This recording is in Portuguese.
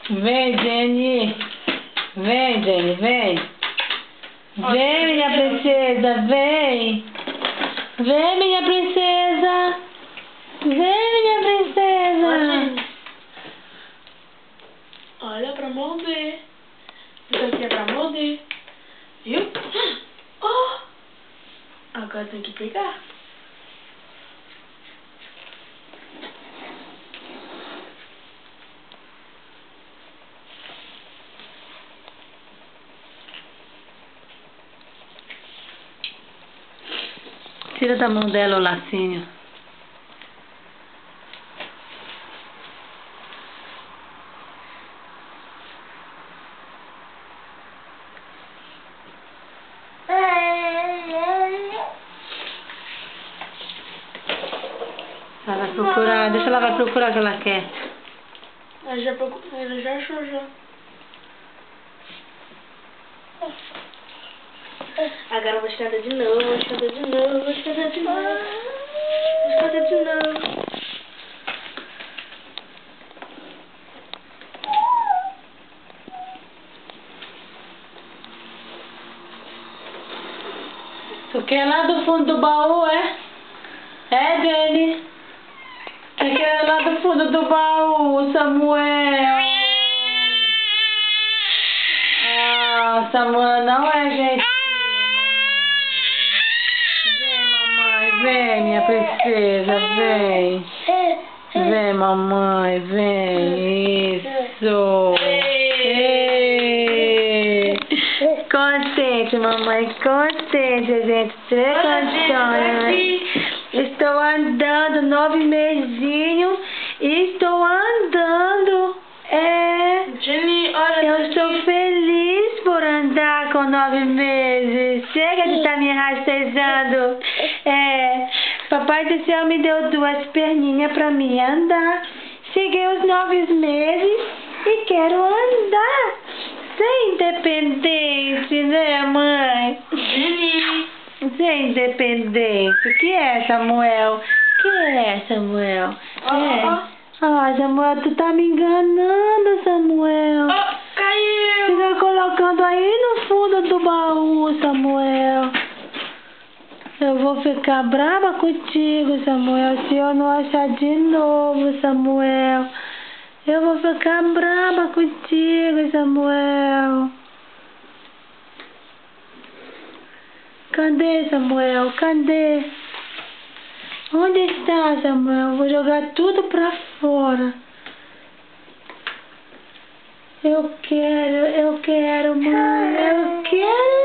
Vem, Jenny. Vem, Jenny, vem. Vem, minha princesa, vem. Vem, minha princesa. Vem, minha princesa. Olha pra morder. Isso aqui é pra morder. Viu? Oh! Agora tem que pegar. Tira da mão dela o lacinho. Ela vai procurar, deixa ela vai procurar o que ela quer. Ela já achou já. Agora eu vou esconder de novo, vou esconder de novo, vou esconder de novo. Vou esconder de novo. Tu quer lá do fundo do baú, é? É, Jenny? Tu quer lá do fundo do baú, Samuel? Ah, Samuel não é gente. Vem, minha princesa, vem. Vem, mamãe, vem. Isso. Ei. Contente, mamãe, contente, gente. Três canções. Estou andando 9 mesinhos. Estou andando. Jenny, olha. Eu estou feliz por andar com 9 meses. Chega de estar me rastejando. Papai do céu me deu 2 perninhas para mim andar. Cheguei aos 9 meses e quero andar. Ser independente, né, mãe? Jenny. Ser independente. O que é, Samuel? O que é, Samuel? Samuel, tu tá me enganando, Samuel. Caiu. Você tá colocando aí no fundo do baú, Samuel. Eu vou ficar brava contigo, Samuel, se eu não achar de novo, Samuel. Eu vou ficar brava contigo, Samuel. Cadê, Samuel? Cadê? Onde está, Samuel? Vou jogar tudo pra fora. Eu quero, mãe. Eu quero.